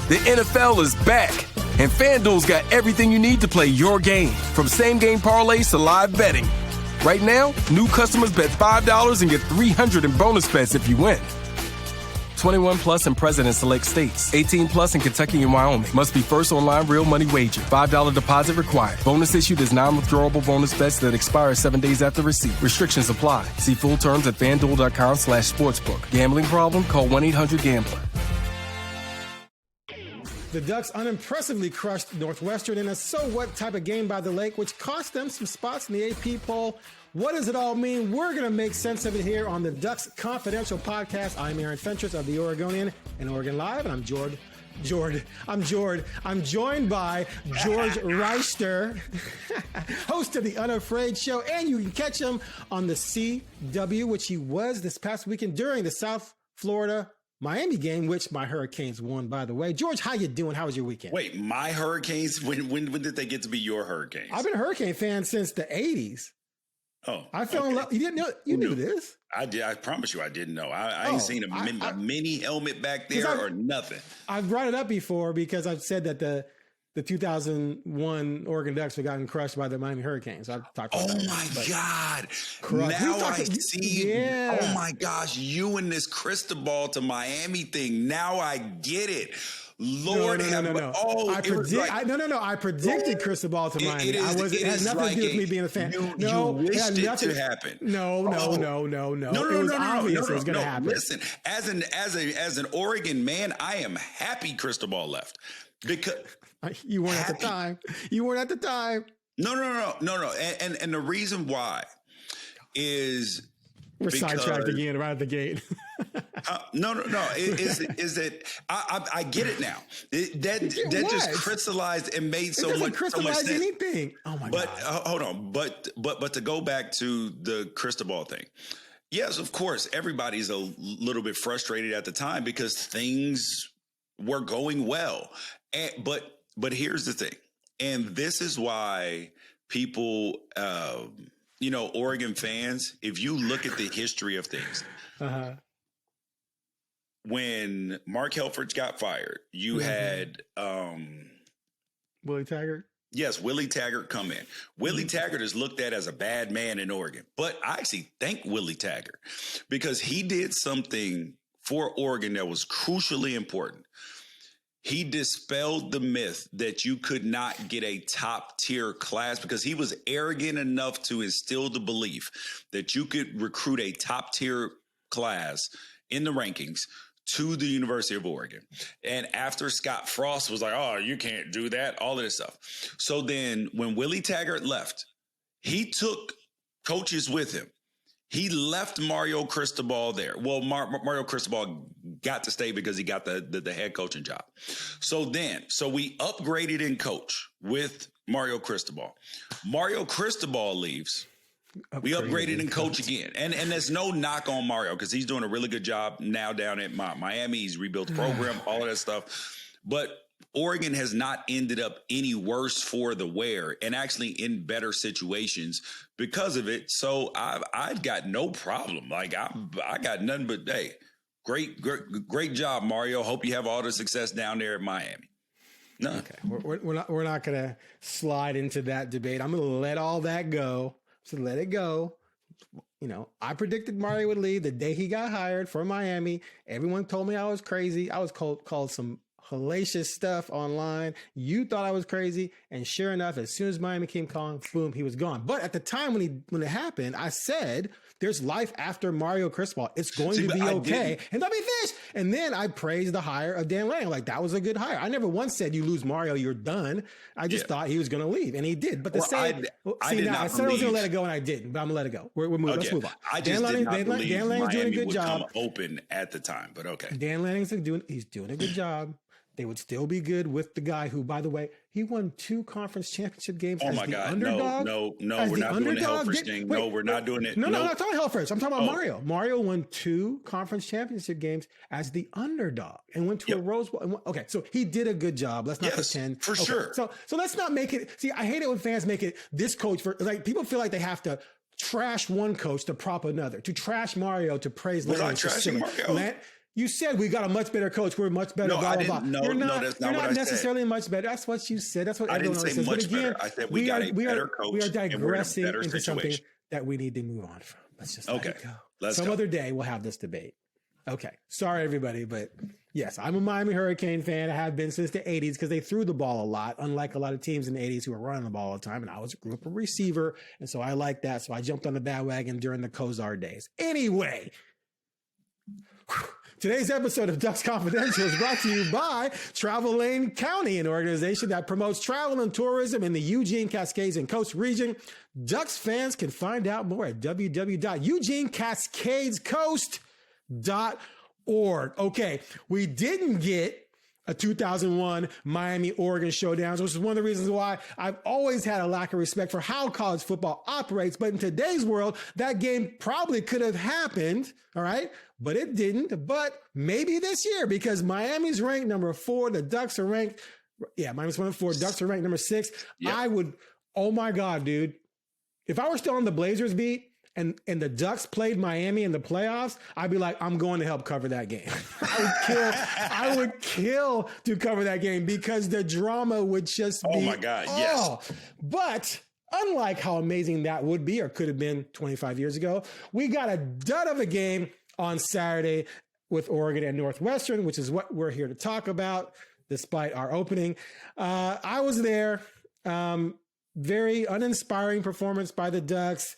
The NFL is back, and FanDuel's got everything you need to play your game, from same-game parlays to live betting. Right now, new customers bet $5 and get $300 in bonus bets if you win. 21 plus in present and select states. 18 plus in Kentucky and Wyoming. Must be first online real money wager. $5 deposit required. Bonus issued as non-withdrawable bonus bets that expire 7 days after receipt. Restrictions apply. See full terms at FanDuel.com/sportsbook. Gambling problem? Call 1-800-GAMBLER. The Ducks unimpressively crushed Northwestern in a so-what type of game by the lake, which cost them some spots in the AP poll. What does it all mean? We're going to make sense of it here on the Ducks Confidential Podcast. I'm Aaron Fentress of the Oregonian and OregonLive, and I'm joined by George Wrighster, host of the Unafraid Show, and you can catch him on the CW, which he was this past weekend during the South Florida Miami game, which my Hurricanes won, by the way. George, how you doing? How was your weekend? Wait, my Hurricanes? When did they get to be your Hurricanes? I've been a Hurricane fan since the 80s. Oh, I fell in love. You didn't know? You knew this? I did. I promise you, I didn't know. I ain't seen a mini helmet back there or nothing. I've brought it up before because I've said that the 2001 Oregon Ducks were gotten crushed by the Miami Hurricanes. I've talked about that. Oh my God. Crushed. Now I see. Yeah. Oh my gosh. You and this Cristobal to Miami thing. Now I get it. Lord no. Oh, I predicted Cristobal to Miami. It had nothing to do with me being a fan. You wished it to happen. No. It was obvious it was going to happen. Listen, as an Oregon man, I am happy Cristobal left because you weren't at the time. No. And the reason why is we're sidetracked again right at the gate. No. Is that I get it now. That just crystallized and made so much sense. Anything. Oh my God. Hold on. But to go back to the Cristobal thing. Yes, of course, everybody's a little bit frustrated at the time because things were going well. But here's the thing. And this is why people Oregon fans, if you look at the history of things, when Mark Helfrich got fired, you had Willie Taggart. Yes, Willie Taggart come in. Willie Taggart is looked at as a bad man in Oregon, but I actually thank Willie Taggart because he did something for Oregon that was crucially important. He dispelled the myth that you could not get a top tier class because he was arrogant enough to instill the belief that you could recruit a top tier class in the rankings to the University of Oregon. And after Scott Frost was like, oh, you can't do that, all of this stuff. So then when Willie Taggart left, he took coaches with him. He left Mario Cristobal there. Well, Mario Cristobal got to stay because he got the head coaching job. So we upgraded in coach with Mario Cristobal. Mario Cristobal leaves. We upgraded in coach again. And there's no knock on Mario because he's doing a really good job now down at Miami. He's rebuilt the program, all of that stuff. But Oregon has not ended up any worse for the wear and actually in better situations because of it. So I've got no problem. Like I got nothing but, hey, great job, Mario. Hope you have all the success down there at Miami. No. Okay. We're not going to slide into that debate. I'm going to let all that go. So let it go. I predicted Mario would leave the day he got hired for Miami. Everyone told me I was crazy. I was called some hellacious stuff online. You thought I was crazy. And sure enough, as soon as Miami came calling, boom, he was gone. But at the time when it happened, I said, there's life after Mario Cristobal. It's going to be okay. And they'll be fish. And then I praised the hire of Dan Lanning. Like, that was a good hire. I never once said you lose Mario, you're done. I just thought he was going to leave. And he did. But I said I was going to let it go and I didn't. But I'm going to let it go. We're moving. Okay. Let's move on. I just Dan Lanning's doing a good job. Open at the time, but okay. Dan Lanning's doing a good job. They would still be good with the guy who, by the way, he won 2 conference championship games as the underdog. No, we're not doing the Helfrich thing. No, we're not doing it. No, I'm not talking Helfrich. I'm talking about Mario. Mario won 2 conference championship games as the underdog and went to a Rose Bowl. Okay, so he did a good job. Let's not pretend. For sure. So let's not make it. See, I hate it when fans make it this coach people feel like they have to trash one coach to prop another, to trash Mario to praise Lanning. We're not trashing Mario. You said we got a much better coach. We're much better. No, blah, I blah, didn't. blah. No, You're not, no, that's not you're what not I necessarily said. much better. That's what you said. That's what I everyone didn't say says. much But again, better. I said we got a better coach. We are and we're in a digressing better into something situation. that we need to move on from. Let's just let it go. Let's Some go. other day we'll have this debate. Okay. Sorry, everybody, but yes, I'm a Miami Hurricane fan. I have been since the 80s because they threw the ball a lot, unlike a lot of teams in the 80s who were running the ball all the time. And I grew up a receiver, and so I like that. So I jumped on the bandwagon during the Kozar days. Anyway, today's episode of Ducks Confidential is brought to you by Travel Lane County, an organization that promotes travel and tourism in the Eugene, Cascades, and Coast region. Ducks fans can find out more at www.eugenecascadescoast.org. Okay, we didn't get a 2001 Miami Oregon showdowns, which is one of the reasons why I've always had a lack of respect for how college football operates. But in today's world, that game probably could have happened. All right. But it didn't. But maybe this year, because Miami's ranked number 4. The Ducks are ranked. Yeah, Miami's 1 and 4. Ducks are ranked number 6. Yep. I would. Oh my God, dude. If I were still on the Blazers beat, and the Ducks played Miami in the playoffs, I'd be like, I'm going to help cover that game. I would kill to cover that game because the drama would just be. Oh my God, yes. But unlike how amazing that would be or could have been 25 years ago, we got a dud of a game on Saturday with Oregon and Northwestern, which is what we're here to talk about, despite our opening. I was there. Very uninspiring performance by the Ducks.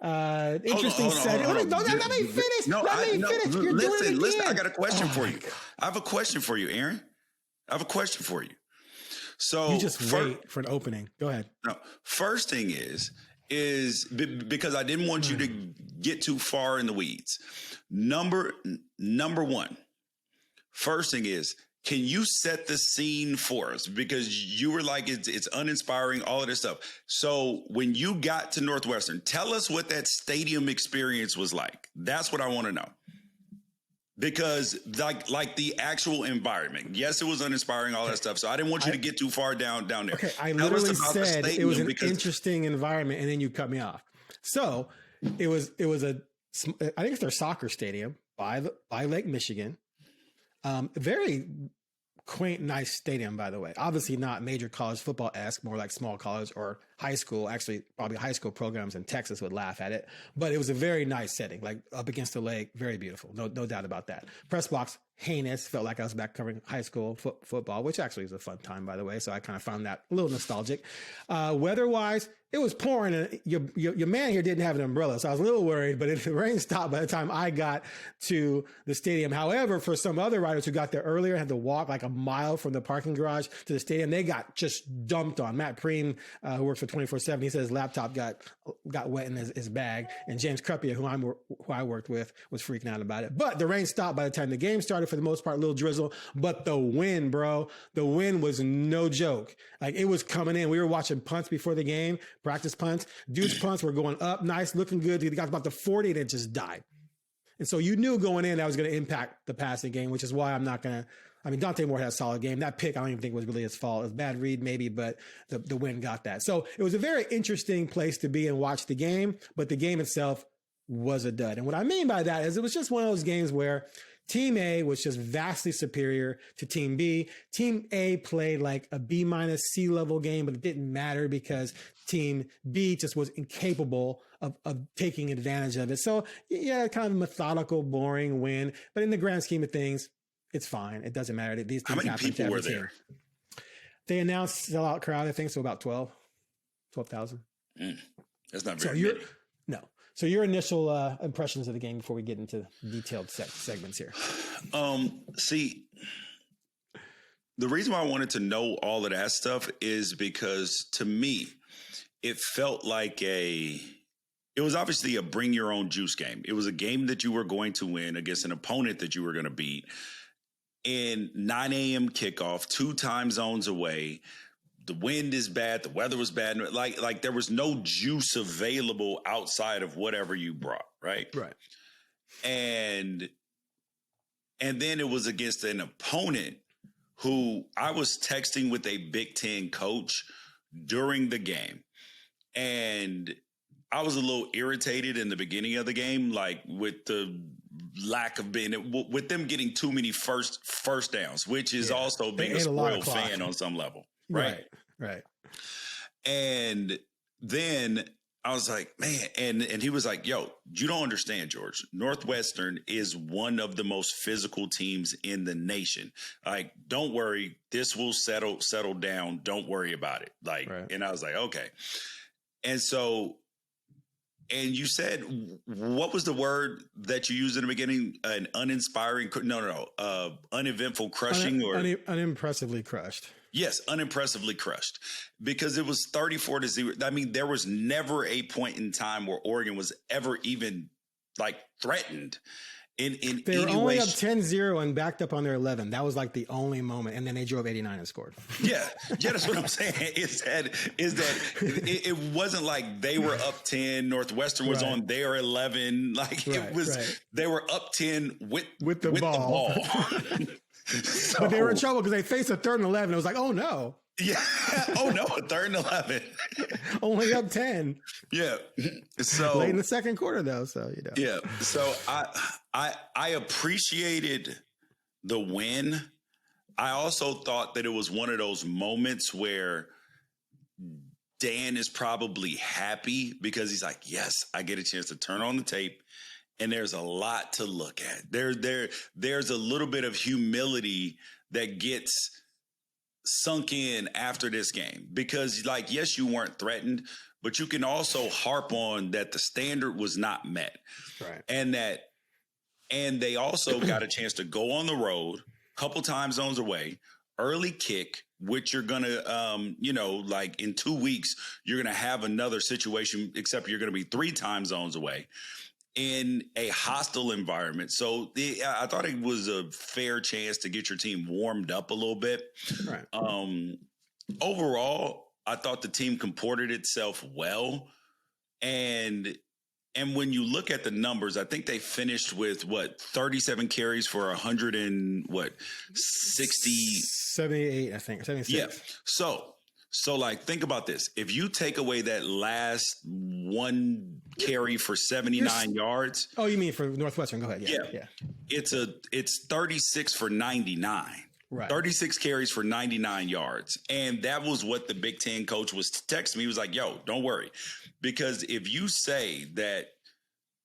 Interesting setting. Let me finish. Let me finish. You're doing it again. Listen, I got a question for you. I have a question for you, Aaron. I have a question for you. So you just wait for an opening. Go ahead. No, first thing is because I didn't want you to get too far in the weeds. Number one, first thing is, can you set the scene for us? Because you were like, it's uninspiring, all of this stuff. So when you got to Northwestern, tell us what that stadium experience was like. That's what I want to know. Because like the actual environment. Yes, it was uninspiring, all that stuff. So I didn't want you to get too far down there. Okay, I literally said it was an interesting environment, and then you cut me off. So it was I think it's their soccer stadium by Lake Michigan. Very quaint, nice stadium, by the way. Obviously not major college football-esque, more like small college or high school. Actually, probably high school programs in Texas would laugh at it. But it was a very nice setting, like up against the lake. Very beautiful. No doubt about that. Press box, heinous. Felt like I was back covering high school football, which actually was a fun time, by the way. So I kind of found that a little nostalgic. Weather-wise, it was pouring, and your man here didn't have an umbrella, so I was a little worried, but the rain stopped by the time I got to the stadium. However, for some other riders who got there earlier, had to walk like a mile from the parking garage to the stadium, they got just dumped on. Matt Preem, who works for 24/7, he said his laptop got wet in his bag, and James Cruppier, who I worked with, was freaking out about it. But the rain stopped by the time the game started, for the most part, a little drizzle. But the wind, bro, the wind was no joke. Like, it was coming in. We were watching punts before the game, practice punts. Dude's punts were going up, nice, looking good. He got about the 40 and it just died. And so you knew going in that was going to impact the passing game, which is why I'm not going to. I mean, Dante Moore had a solid game. That pick, I don't even think was really his fault. It was a bad read maybe, but the wind got that. So it was a very interesting place to be and watch the game, but the game itself was a dud. And what I mean by that is it was just one of those games where Team A was just vastly superior to Team B. Team A played like a B- C level game, but it didn't matter because Team B just was incapable of taking advantage of it. So yeah, kind of a methodical, boring win. But in the grand scheme of things, it's fine. It doesn't matter. These things How many people were there? They announced sellout crowd, I think, so about 12,000. That's not very many. No. So your initial impressions of the game before we get into detailed segments here. See, the reason why I wanted to know all of that stuff is because to me, it felt like it was obviously a bring your own juice game. It was a game that you were going to win against an opponent that you were going to beat. And 9 a.m. kickoff, 2 time zones away. The wind is bad. The weather was bad. Like there was no juice available outside of whatever you brought, right? Right. And then it was against an opponent who I was texting with a Big Ten coach during the game. And I was a little irritated in the beginning of the game, like with the lack of with them getting too many first downs, which is also being a spoiled fan on some level. Right. And then I was like, man, and he was like, yo, you don't understand, George. Northwestern is one of the most physical teams in the nation. Like, don't worry, this will settle down. Don't worry about it. Like, and I was like, okay. And so, and you said, what was the word that you used in the beginning? An uninspiring, uneventful crushing unimpressively crushed. Yes, unimpressively crushed, because it was 34-0. I mean, there was never a point in time where Oregon was ever even like threatened. They were only up 10-0 and backed up on their 11. That was like the only moment, and then they drove 89 and scored. Yeah, that's what I'm saying. Is that it wasn't like they were up 10. Northwestern was on their 11. Like it was, they were up 10 with the ball. So, but they were in trouble because they faced a 3rd and 11. It was like, oh no. Yeah. Oh no, a 3rd and 11. Only up 10. Yeah. So late in the second quarter though. So Yeah. So I appreciated the win. I also thought that it was one of those moments where Dan is probably happy because he's like, yes, I get a chance to turn on the tape. And there's a lot to look at. There's a little bit of humility that gets sunk in after this game because, like, yes, you weren't threatened, but you can also harp on that the standard was not met, and they also got a chance to go on the road, couple time zones away, early kick, which you're gonna, like in 2 weeks you're gonna have another situation, except you're gonna be 3 time zones away. In a hostile environment. So I thought it was a fair chance to get your team warmed up a little bit. Right. Overall, I thought the team comported itself well. And when you look at the numbers, I think they finished with 37 carries for 100 and 78, I think, 76. Yeah. So like, think about this. If you take away that last one carry for 79 yards. Oh, you mean for Northwestern? Go ahead. Yeah. It's 36 for 99. Right. 36 carries for 99 yards. And that was what the Big Ten coach was texting me. He was like, yo, don't worry. Because if you say that,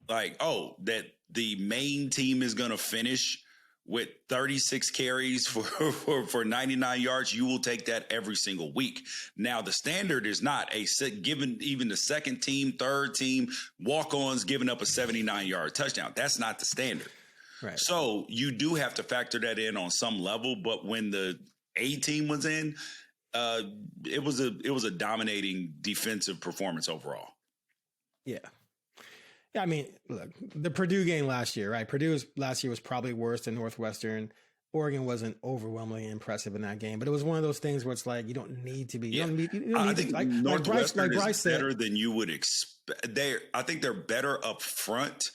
like, that the main team is going to finish with 36 carries for 99 yards, you will take that every single week. Now, the standard is not given even the second team, third team, walk-ons giving up a 79-yard touchdown. That's not the standard. Right. So you do have to factor that in on some level. But when the A team was in, it was a dominating defensive performance overall. Yeah. Yeah, I mean, look, the Purdue game last year, right? Purdue last year was probably worse than Northwestern. Oregon wasn't overwhelmingly impressive in that game, but it was one of those things where it's like you don't need to be. You don't need I think Northwestern is better than you would expect. I think they're better up front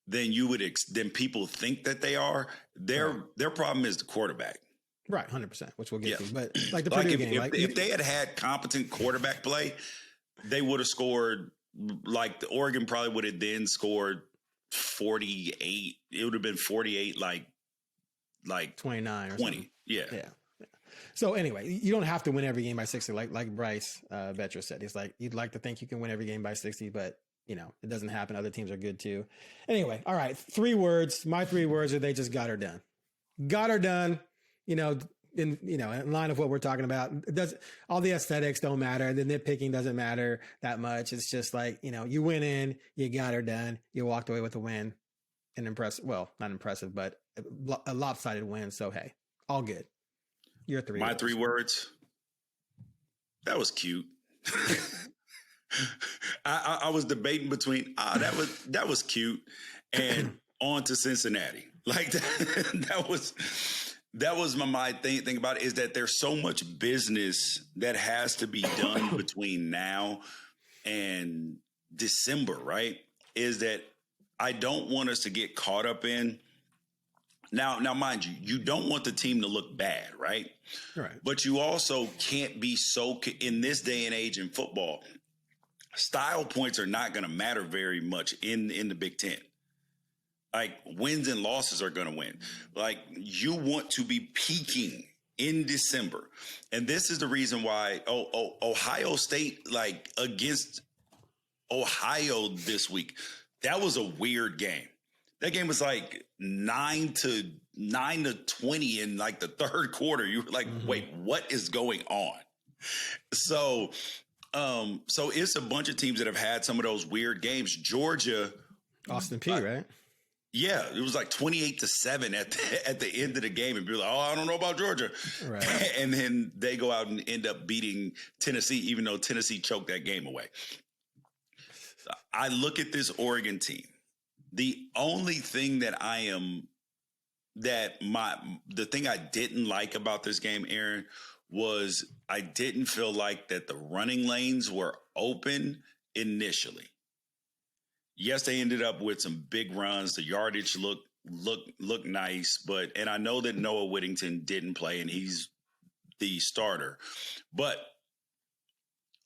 than you would than people think that they are. Their problem is the quarterback. Right, 100%, which we'll get to. But like the Purdue game, if they had competent quarterback play, they would have scored. Like the Oregon probably would have then scored 48. It would have been 48, like 29 or 20. Something. Yeah. So anyway, you don't have to win every game by 60. Like Bryce Fentress said, he's like, you'd like to think you can win every game by 60, but it doesn't happen. Other teams are good too. Anyway. All right. 3 words. My 3 words are they just got her done. Got her done. In line of what we're talking about, all the aesthetics don't matter. The nitpicking doesn't matter that much. It's just like, you went in, you got her done, you walked away with a win, an impressive, well, not impressive, but a lopsided win. So, hey, all good. Your 3 My words. 3 words. That was cute. I was debating between, that was cute and on to Cincinnati. Like that was my thing about it, is that there's so much business that has to be done between now and December, right? Is that I don't want us to get caught up in now, mind you, you don't want the team to look bad, right? Right. But you also can't be in this day and age in football, style points are not going to matter very much in the Big Ten. Like wins and losses are going to win. Like you want to be peaking in December. And this is the reason why Ohio State, like against Ohio this week, that was a weird game. That game was like 9-20 in like the third quarter. You were like, wait, what is going on? So it's a bunch of teams that have had some of those weird games. Georgia, Austin Peay, right? Yeah, it was like 28-7 at the end of the game, and be like, "Oh, I don't know about Georgia," right. And then they go out and end up beating Tennessee, even though Tennessee choked that game away. I look at this Oregon team. The only thing that the thing I didn't like about this game, Aaron, was I didn't feel like that the running lanes were open initially. Yes, they ended up with some big runs. The yardage looked nice, and I know that Noah Whittington didn't play, and he's the starter. But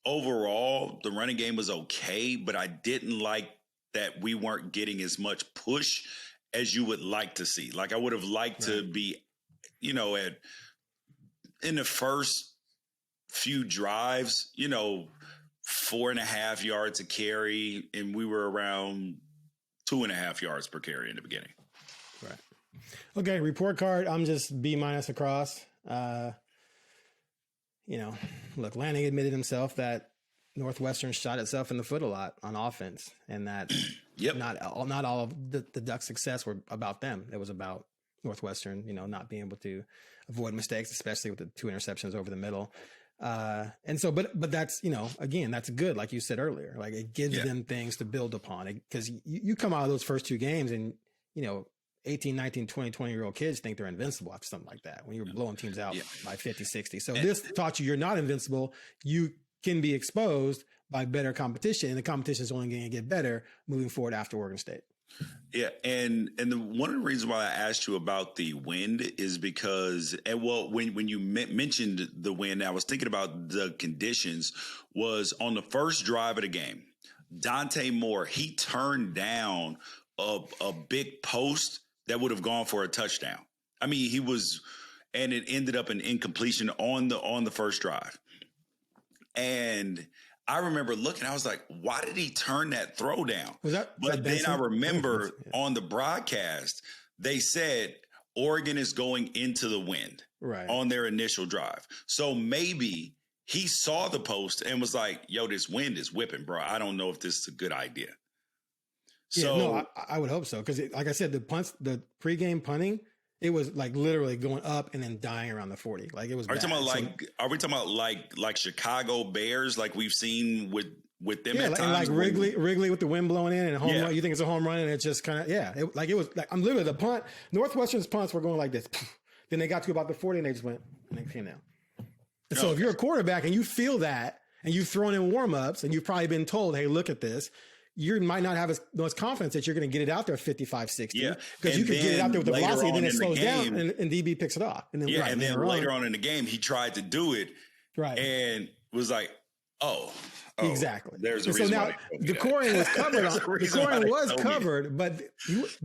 overall, the running game was okay, but I didn't like that we weren't getting as much push as you would like to see. Like I would have liked to be, in the first few drives, 4.5 yards a carry, and we were around 2.5 yards per carry in the beginning. Right. Okay. Report card. I'm just B- across. Look, Lanning admitted himself that Northwestern shot itself in the foot a lot on offense, and that not all of the Ducks' success were about them. It was about Northwestern, not being able to avoid mistakes, especially with the 2 interceptions over the middle. And so, but that's, again, that's good. Like you said earlier, like it gives them things to build upon it. Cause you come out of those first 2 games and, 18, 19, 20, 20-year-old kids think they're invincible after something like that when you're blowing teams out by 50, 60. So this taught you're not invincible. You can be exposed by better competition, and the competition is only going to get better moving forward after Oregon State. Yeah, and one of the reasons why I asked you about the wind is because, when you mentioned the wind, I was thinking about the conditions. Was on the first drive of the game, Dante Moore, he turned down a big post that would have gone for a touchdown. I mean, and it ended up an incompletion on the first drive. And I remember looking, I was like, why did he turn that throw down? But then I remember on the broadcast, they said Oregon is going into the wind on their initial drive. So maybe he saw the post and was like, yo, this wind is whipping, bro. I don't know if this is a good idea. I would hope so. Because like I said, the pregame punting, it was like literally going up and then dying around the 40. Like it was. Are we talking about like Chicago Bears, like we've seen with them at times? And like Wrigley with the wind blowing in and home run. You think it's a home run and it's just kind of it was like I'm literally the punt. Northwestern's punts were going like this. Then they got to about the 40 and they just went and they came down. So if you're a quarterback and you feel that and you've thrown in warm-ups and you've probably been told, hey, look at this. You might not have as much confidence that you're going to get it out there 55, 60. Because you can get it out there with the velocity and then it slows down and DB picks it off. And then, later on in the game, he tried to do it and was like, oh. Exactly. There's a reason. So now the coring was covered. The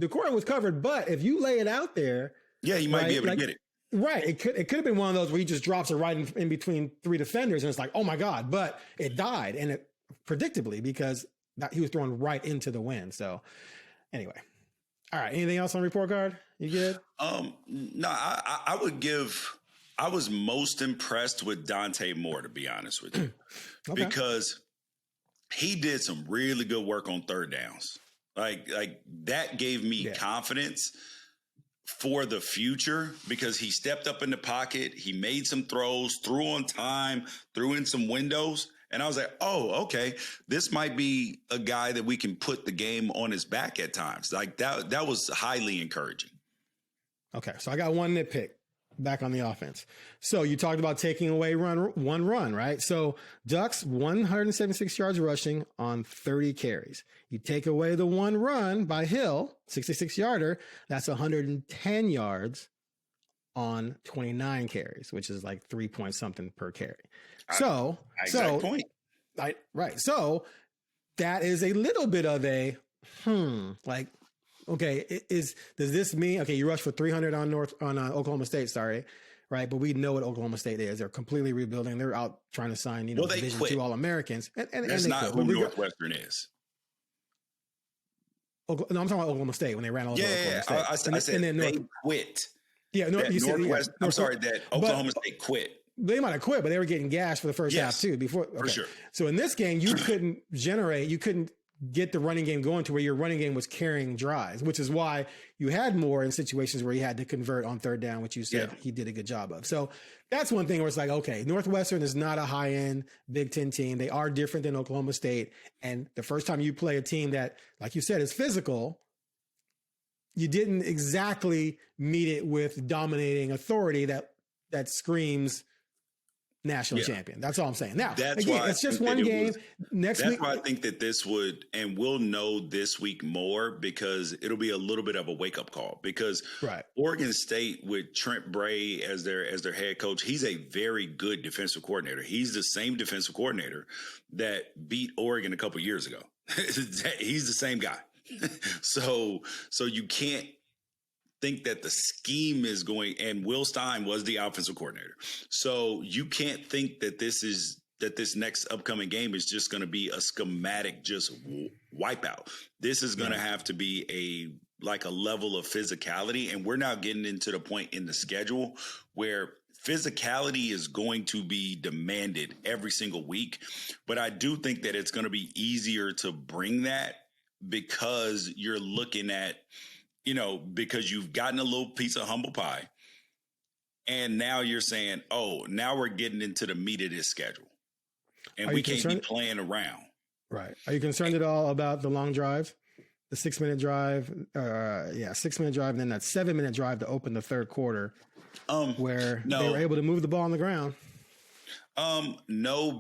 coring was covered. But if you lay it out there. Yeah, you might be able to get it. Right. It could have been one of those where he just drops it right in between 3 defenders. And it's like, oh, my God. But it died. And it predictably because he was thrown right into the wind. So anyway. All right. Anything else on report card? You good? No, I was most impressed with Dante Moore, to be honest with you, because he did some really good work on third downs. Like that gave me confidence for the future because he stepped up in the pocket. He made some throws, threw on time, threw in some windows. And I was like, oh, okay, this might be a guy that we can put the game on his back at times. Like that was highly encouraging. Okay, so I got one nitpick back on the offense. So you talked about taking away one run, right? So Ducks, 176 yards rushing on 30 carries. You take away the one run by Hill, 66-yarder, that's 110 yards on 29 carries, which is like 3 point something per carry. Point. Right. So that is a little bit of a like, okay, does this mean, okay, you rushed for 300 on Oklahoma State, sorry, right? But we know what Oklahoma State is. They're completely rebuilding. They're out trying to sign, Division II All-Americans. And that's not who Northwestern is. No, I'm talking about Oklahoma State when they ran all over Oklahoma State. I said they quit. Yeah, I'm sorry, that Oklahoma State quit. They might have quit, but they were getting gashed for the first half too. For sure. So in this game, you couldn't get the running game going to where your running game was carrying drives, which is why you had more in situations where you had to convert on third down, which you said he did a good job of. So that's one thing where it's like, okay, Northwestern is not a high-end Big Ten team. They are different than Oklahoma State. And the first time you play a team that, like you said, is physical, you didn't exactly meet it with dominating authority that screams national champion. That's all I'm saying. Now, again, it's just one game. Next week. That's why I think that this would, and we'll know this week more because it'll be a little bit of a wake up call because Oregon State with Trent Bray as their head coach, he's a very good defensive coordinator. He's the same defensive coordinator that beat Oregon a couple years ago. He's the same guy. So you can't think that the scheme is going, and Will Stein was the offensive coordinator. So you can't think that this next upcoming game is just going to be a schematic, just wipeout. This is going to have to be a level of physicality. And we're now getting into the point in the schedule where physicality is going to be demanded every single week. But I do think that it's going to be easier to bring that because you're looking at, because you've gotten a little piece of humble pie and now you're saying, oh, now we're getting into the meat of this schedule and we can't be playing around. Right. Are you concerned at all about the long drive, the 6-minute drive? 6-minute drive. And then that 7-minute drive to open the third quarter where they were able to move the ball on the ground. No,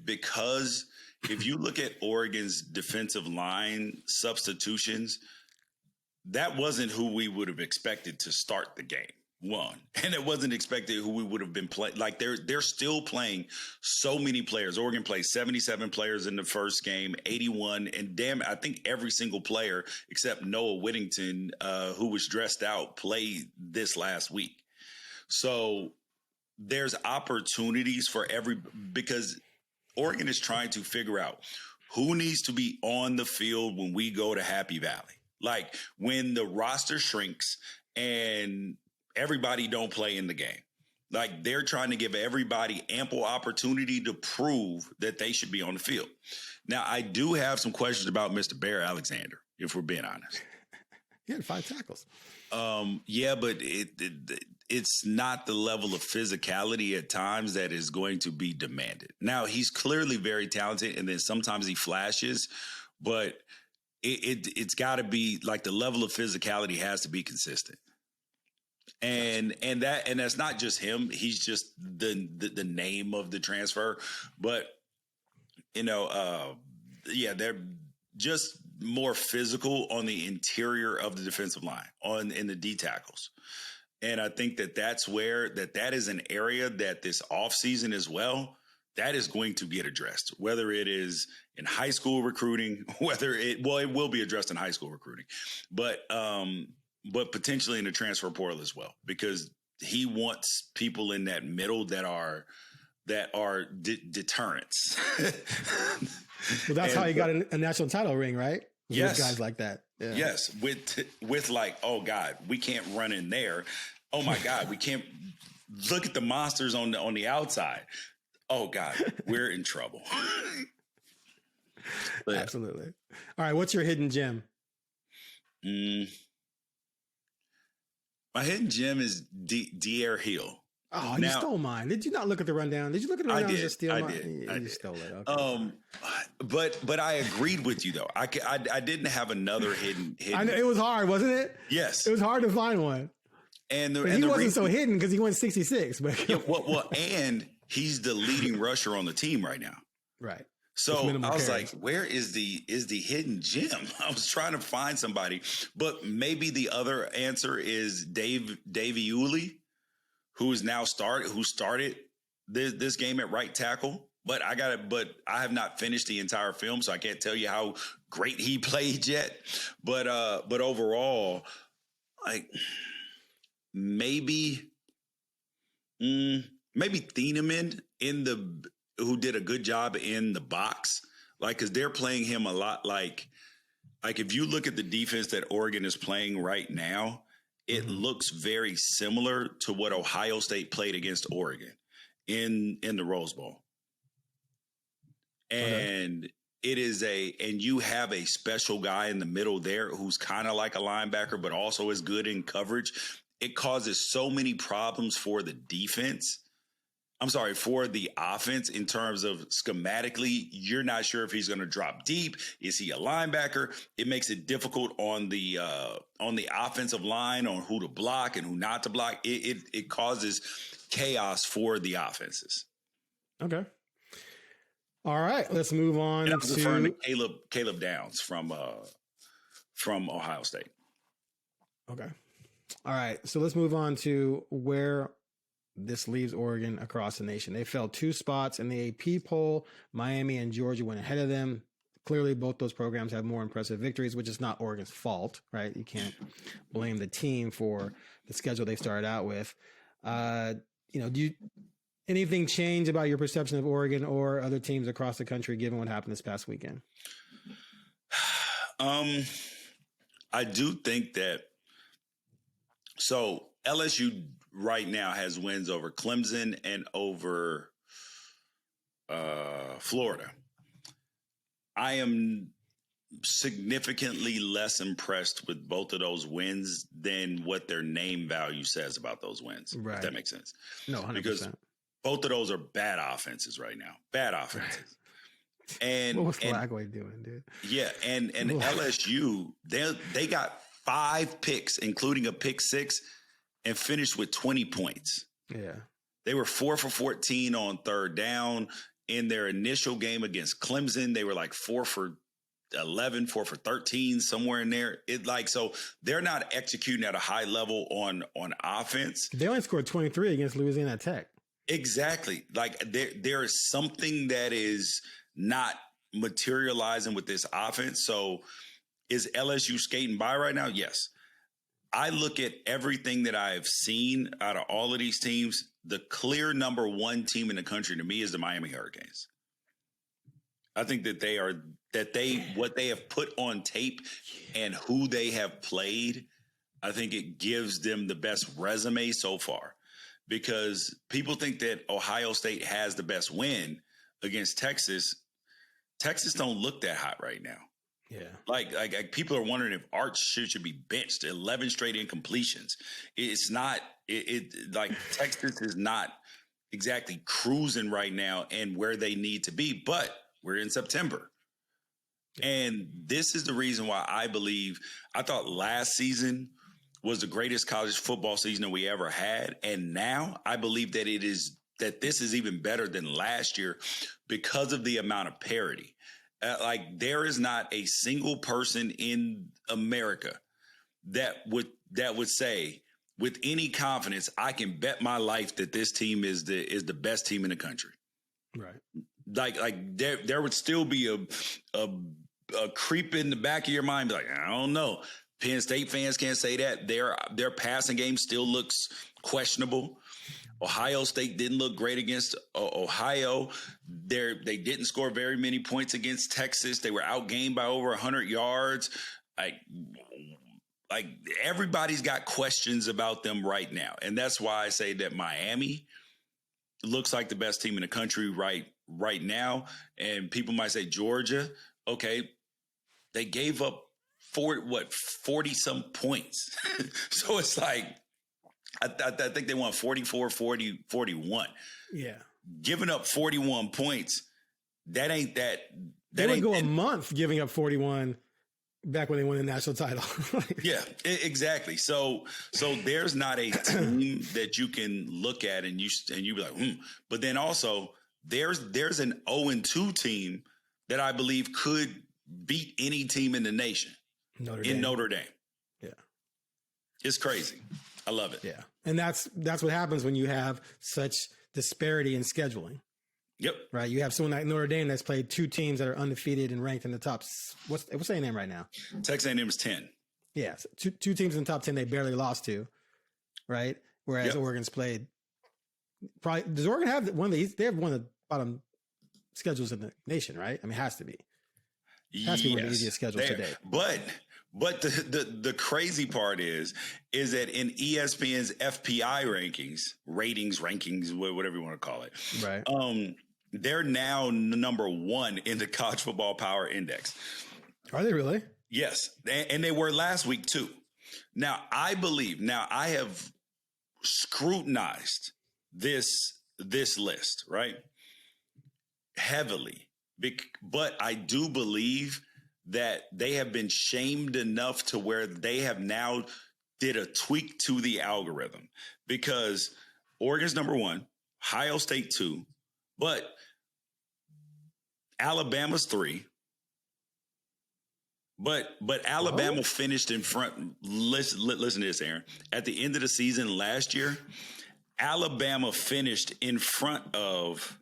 because if you look at Oregon's defensive line substitutions, that wasn't who we would have expected to start the game. One, and it wasn't expected who we would have been playing. Like they're still playing so many players. Oregon played 77 players in the first game, 81, and I think every single player except Noah Whittington, who was dressed out, played this last week. So there's opportunities for because Oregon is trying to figure out who needs to be on the field when we go to Happy Valley. Like when the roster shrinks and everybody don't play in the game. Like they're trying to give everybody ample opportunity to prove that they should be on the field. Now, I do have some questions about Mr. Bear Alexander, if we're being honest. He had 5 tackles. But it's not the level of physicality at times that is going to be demanded. Now, he's clearly very talented, and then sometimes he flashes, but it's got to be like the level of physicality has to be consistent. And that's not just him. He's just the name of the transfer, but they're just more physical on the interior of the defensive line in the D tackles. And I think that's where that is an area that this offseason as well, that is going to get addressed, whether it is in high school recruiting, it will be addressed in high school recruiting, but potentially in the transfer portal as well, because he wants people in that middle that are deterrents. Well, that's how he got a national title ring, right? Yes. With guys like that. Yeah. Yes. With like, oh God, we can't run in there. Oh my God, we can't look at the monsters on the outside. Oh God, we're in trouble. Absolutely. All right. What's your hidden gem? My hidden gem is Dier Hill. Oh, you stole mine. Did you not look at the rundown? Did you look at the rundown? I did. I did. You stole it. Okay. But I agreed with you though. I didn't have another hidden. I know, it was hard, wasn't it? Yes. It was hard to find one. And he wasn't so hidden because he went 66. But and he's the leading rusher on the team right now. Right. So I was like, where is the hidden gem? I was trying to find somebody, but maybe the other answer is Davey Uli, who started this game at right tackle. But I have not finished the entire film, so I can't tell you how great he played yet. But overall, like maybe Thieneman who did a good job in the box, like because they're playing him a lot. Like if you look at the defense that Oregon is playing right now, it looks very similar to what Ohio State played against Oregon in the Rose Bowl. And you have a special guy in the middle there who's kind of like a linebacker, but also is good in coverage. It causes so many problems for the defense. For the offense in terms of schematically, you're not sure if he's going to drop deep. Is he a linebacker? It makes it difficult on the offensive line on who to block and who not to block. It causes chaos for the offenses. Okay. All right, let's move on and I was referring to Caleb Downs from Ohio State. Okay. All right, so let's move on to where this leaves Oregon across the nation. They fell 2 spots in the AP poll. Miami and Georgia went ahead of them. Clearly, both those programs have more impressive victories, which is not Oregon's fault, right? You can't blame the team for the schedule they started out with. Anything change about your perception of Oregon or other teams across the country, given what happened this past weekend? I do think that. So LSU right now has wins over Clemson and over Florida. I am significantly less impressed with both of those wins than what their name value says about those wins. Right. If that makes sense. No, 100%. Because both of those are bad offenses right now. Bad offenses. And what was Flacco doing, dude? Yeah, and LSU, they got 5 picks, including a pick 6, and finished with 20 points. Yeah. They were 4 for 14 on third down. In their initial game against Clemson, they were like 4 for 11, 4 for 13, somewhere in there. So they're not executing at a high level on offense. They only scored 23 against Louisiana Tech. Exactly. Like there is something that is not materializing with this offense. So is LSU skating by right now? Yes. I look at everything that I've seen out of all of these teams. The clear number 1 team in the country to me is the Miami Hurricanes. I think that what they have put on tape and who they have played, I think it gives them the best resume so far, because people think that Ohio State has the best win against Texas. Texas don't look that hot right now. Yeah. Like people are wondering if Arch should be benched. 11 straight incompletions. It's not like Texas is not exactly cruising right now and where they need to be, but we're in September. And this is the reason why I thought last season was the greatest college football season that we ever had. And now I believe that this is even better than last year because of the amount of parity. There is not a single person in America that would say with any confidence, I can bet my life that this team is the best team in the country. Right. Like there would still be a creep in the back of your mind, be like, I don't know. Penn State fans can't say that. Their passing game still looks questionable. Ohio State didn't look great against Ohio. They didn't score very many points against Texas. They were outgained by over 100 yards. Like everybody's got questions about them right now. And that's why I say that Miami looks like the best team in the country right now. And people might say Georgia, okay, they gave up 40 some points. So it's like, I think they won 44, 40, 41. Yeah. Giving up 41 points, that ain't that. They would go a month giving up 41 back when they won the national title. Yeah, exactly. So there's not a team that you can look at and you be like, But then also there's an 0-2 team that I believe could beat any team in the nation. Notre Dame. Yeah. It's crazy. I love it. Yeah. And that's what happens when you have such disparity in scheduling. Yep. Right. You have someone like Notre Dame that's played two teams that are undefeated and ranked in the top. What's their name right now? Texas A&M is 10. Yeah. So two teams in the top 10 they barely lost to. Right. Whereas Oregon's played. Probably does Oregon have one of these? They have one of the bottom schedules in the nation, right? I mean, it has to be. It has to be one of the easiest schedules today. But the crazy part is that in ESPN's FPI rankings, whatever you want to call it, right? They're now number 1 in the College Football Power Index. Are they really? Yes, and they were last week too. Now I have scrutinized this list, right? Heavily. But I do believe that they have been shamed enough to where they have now did a tweak to the algorithm, because Oregon's number 1, Ohio State 2, but Alabama's 3. But Alabama finished in front. Listen to this, Aaron. At the end of the season last year, Alabama finished 4th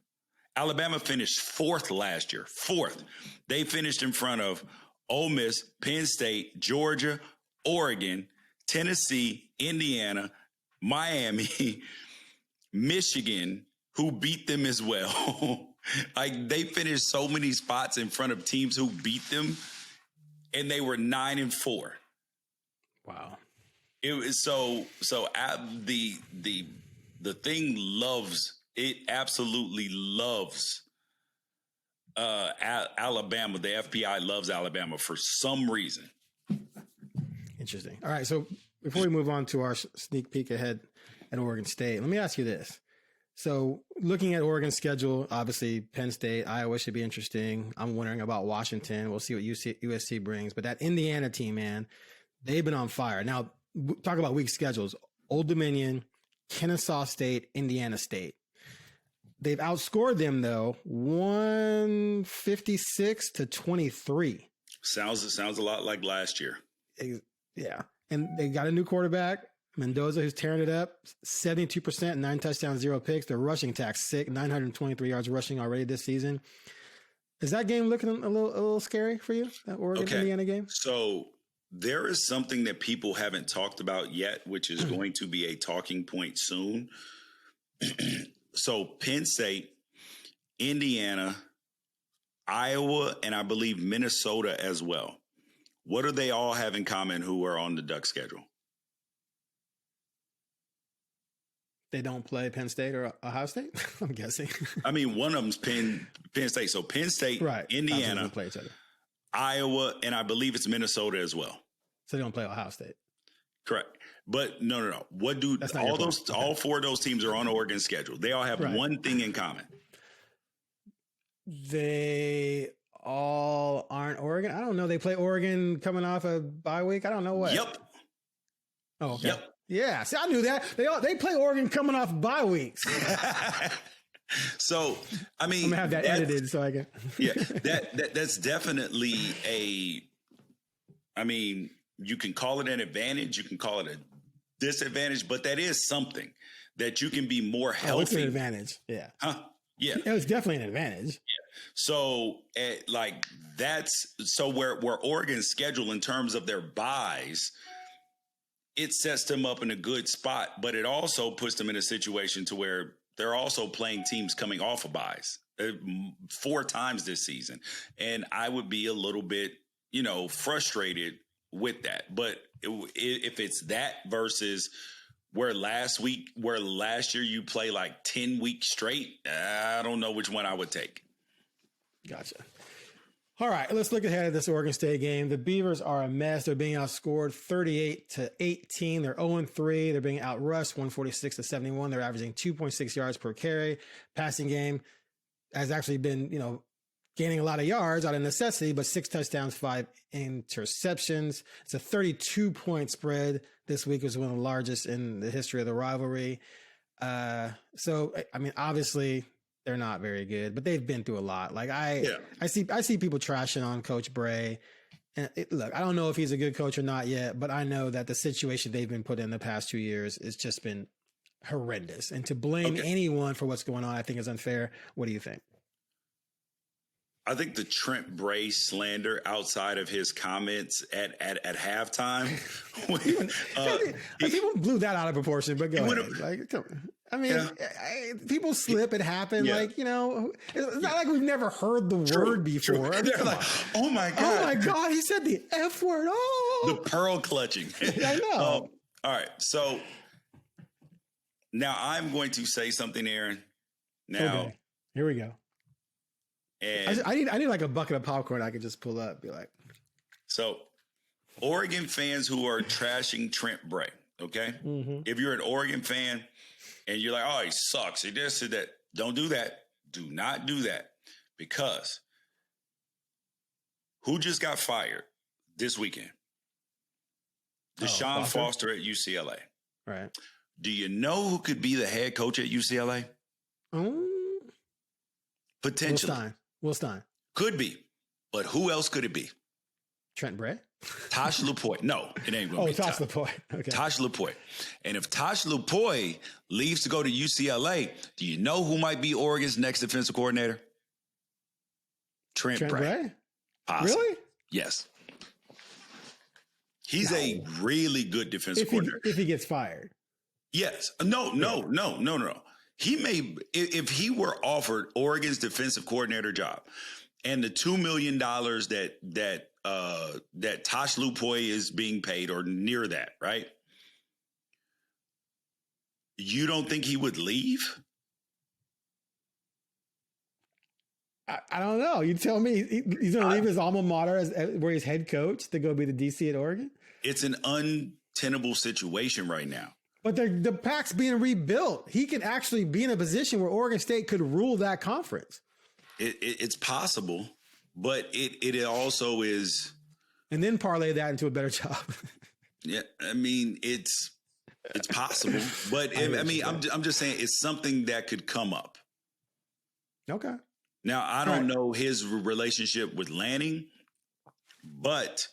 last year. 4th. They finished in front of Ole Miss, Penn State, Georgia, Oregon, Tennessee, Indiana, Miami, Michigan, who beat them as well. Like, they finished so many spots in front of teams who beat them, and they were 9-4. Wow. It was the thing absolutely loves Alabama. The FBI loves Alabama for some reason. Interesting. All right. So before we move on to our sneak peek ahead at Oregon State, let me ask you this. So looking at Oregon's schedule, obviously Penn State, Iowa should be interesting. I'm wondering about Washington. We'll see what USC brings. But that Indiana team, man, they've been on fire. Now, talk about weak schedules. Old Dominion, Kennesaw State, Indiana State. They've outscored them, though, 156-23. Sounds a lot like last year. Yeah. And they got a new quarterback, Mendoza, who's tearing it up. 72%, 9 touchdowns, 0 picks. Their rushing attack's sick, 923 yards rushing already this season. Is that game looking a little scary for you, that Oregon-Indiana game? So there is something that people haven't talked about yet, which is going to be a talking point soon. So Penn State, Indiana, Iowa, and I believe Minnesota as well. What do they all have in common who are on the Duck schedule? They don't play Penn State or Ohio State, I'm guessing. I mean, one of them's Penn State. So Penn State, right. Indiana, play each other. Iowa, and I believe it's Minnesota as well. So they don't play Ohio State. Correct. But no. What do all 4 of those teams are on Oregon's schedule? They all have one thing in common. They all aren't Oregon. I don't know. They play Oregon coming off a bye week. I don't know what. Yep. Oh, okay. Yep. Yeah. See, I knew that. They play Oregon coming off bye weeks. So, I mean, I'm gonna have that edited so I can. Yeah, that's definitely I mean, you can call it an advantage, you can call it a disadvantage, but that is something that you can be more healthy. Oh, it's an advantage. Yeah. Huh? Yeah. It was definitely an advantage. Yeah. So, where Oregon's schedule in terms of their buys, it sets them up in a good spot, but it also puts them in a situation to where they're also playing teams coming off of buys 4 times this season. And I would be a little bit, frustrated with that. But if it's that versus where last year you play like 10 weeks straight, I don't know which one I would take. Gotcha. All right, let's look ahead at this Oregon State game. The Beavers are a mess. They're being outscored 38-18. They're 0-3. They're being outrushed 146-71. They're averaging 2.6 yards per carry. Passing game has actually been, gaining a lot of yards out of necessity, but 6 touchdowns, 5 interceptions. It's a 32-point spread. This week was one of the largest in the history of the rivalry. So, I mean, obviously they're not very good, but they've been through a lot. Like I see people trashing on Coach Bray. And look, I don't know if he's a good coach or not yet, but I know that the situation they've been put in the past 2 years has just been horrendous. And to blame anyone for what's going on, I think is unfair. What do you think? I think the Trent Bray slander outside of his comments at halftime, people blew that out of proportion. But go ahead. Like, I mean, people slip. It happened. Yeah. Like, it's not like we've never heard the word before. They're like, oh my God, he said the F word. Oh, the pearl clutching. I know. All right, so now I'm going to say something, Aaron. Now, here we go. And I need like a bucket of popcorn I could just pull up, be like. So, Oregon fans who are trashing Trent Bray, okay? Mm-hmm. If you're an Oregon fan and you're like, oh, he sucks, he this, he that, don't do that. Do not do that. Because who just got fired this weekend? Deshaun Foster at UCLA. Right. Do you know who could be the head coach at UCLA? Potentially. Will Stein. Could be. But who else could it be? Trent Bray? Tosh Lupoi. No, it ain't going to be Tosh Lupoi. Okay. Tosh Lupoi. And if Tosh Lupoi leaves to go to UCLA, do you know who might be Oregon's next defensive coordinator? Trent Bray. Possibly. Really? Yes. He's a really good defensive coordinator. If he gets fired. Yes. No. He may, if he were offered Oregon's defensive coordinator job and the $2 million that Tosh Lupoi is being paid or near that, right? You don't think he would leave? I don't know. You tell me. He's going to leave his alma mater where he's head coach to go be the DC at Oregon? It's an untenable situation right now. But the Pac's being rebuilt. He can actually be in a position where Oregon State could rule that conference. It's possible, but it also is. And then parlay that into a better job. Yeah, I mean it's possible, but I'm just saying it's something that could come up. Okay. Now I don't know his relationship with Lanning, but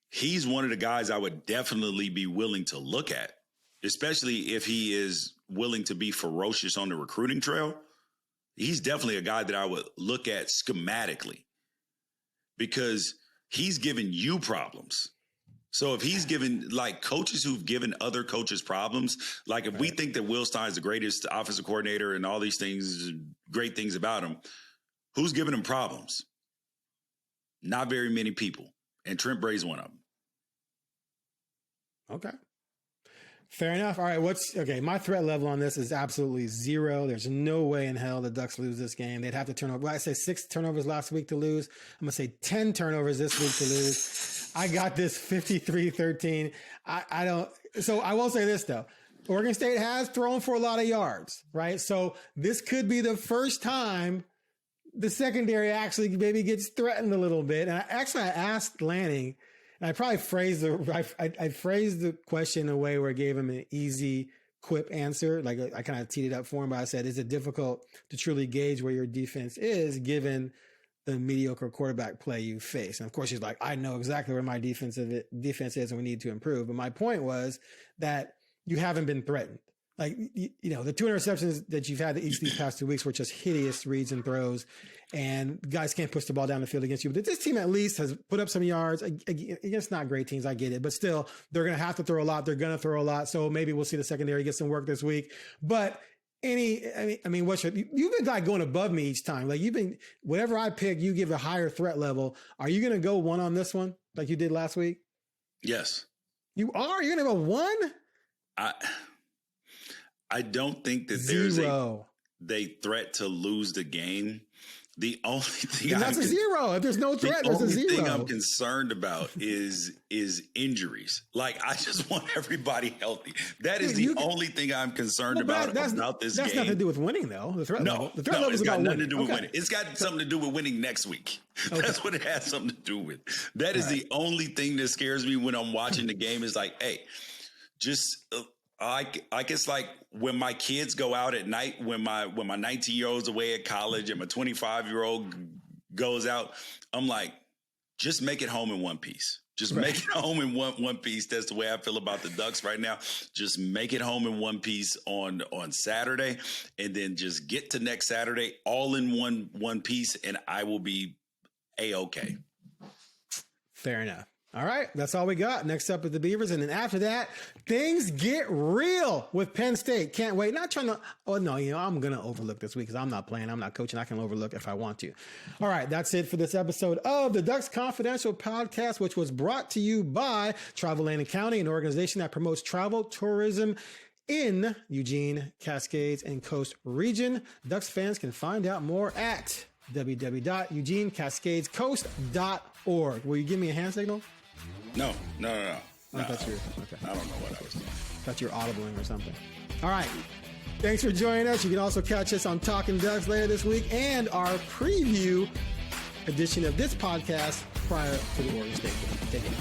he's one of the guys I would definitely be willing to look at. Especially if he is willing to be ferocious on the recruiting trail. He's definitely a guy that I would look at schematically because he's given you problems. So if he's given like coaches who've given other coaches problems, like if we think that Will Stein is the greatest offensive coordinator and all these things, great things about him, who's giving him problems? Not very many people. And Trent Bray's one of them. Okay. Fair enough. All right. My threat level on this is absolutely 0. There's no way in hell the Ducks lose this game. They'd have to turn over. Well, I say 6 turnovers last week to lose. I'm going to say 10 turnovers this week to lose. I got this 53-13. I don't. So I will say this though. Oregon State has thrown for a lot of yards, right? So this could be the first time the secondary actually maybe gets threatened a little bit. And I asked Lanning, and I probably phrased I phrased the question in a way where I gave him an easy quip answer. Like I kind of teed it up for him, but I said, is it difficult to truly gauge where your defense is given the mediocre quarterback play you face? And of course he's like, I know exactly where my defense is and we need to improve. But my point was that you haven't been threatened. Like, the 2 interceptions that you've had each of these past 2 weeks were just hideous reads and throws, and guys can't push the ball down the field against you. But this team at least has put up some yards against not great teams. I get it, but still they're going to have to throw a lot. They're going to throw a lot. So maybe we'll see the secondary get some work this week, but you've been like going above me each time. Like whatever I pick, you give a higher threat level. Are you going to go 1 on this one? Like you did last week? Yes. You are? You're going to go 1? I don't think that 0. they threat to lose the game. The only thing that's a 0. If there's no threat, there's a 0. The only thing I'm concerned about is injuries. Like I just want everybody healthy. That is the only thing I'm concerned about this game. That's nothing to do with winning, though. The threat level. The threat level it's is got about nothing winning. to do with winning. It's got something to do with winning next week. Okay. That's what it has something to do with. That is the only thing that scares me when I'm watching the game. Is like, hey, just. I guess like when my kids go out at night, when my 19-year-old's away at college and my 25-year-old goes out, I'm like, just make it home in one piece. Just make it home in one piece. That's the way I feel about the Ducks right now. Just make it home in one piece on Saturday, and then just get to next Saturday all in one piece, and I will be A-okay. Fair enough. All right, that's all we got. Next up with the Beavers, and then after that, things get real with Penn State. Can't wait. Not trying to. Oh no, I'm gonna overlook this week because I'm not playing. I'm not coaching. I can overlook if I want to. All right, that's it for this episode of the Ducks Confidential podcast, which was brought to you by Travel Lane County, an organization that promotes travel tourism in Eugene, Cascades, and Coast Region. Ducks fans can find out more at www.eugenecascadescoast.org. Will you give me a hand signal? No. I thought you were, okay. I don't know what I was doing. I thought you were audibling or something. All right. Thanks for joining us. You can also catch us on Talking Ducks later this week and our preview edition of this podcast prior to the Oregon State game. Take it.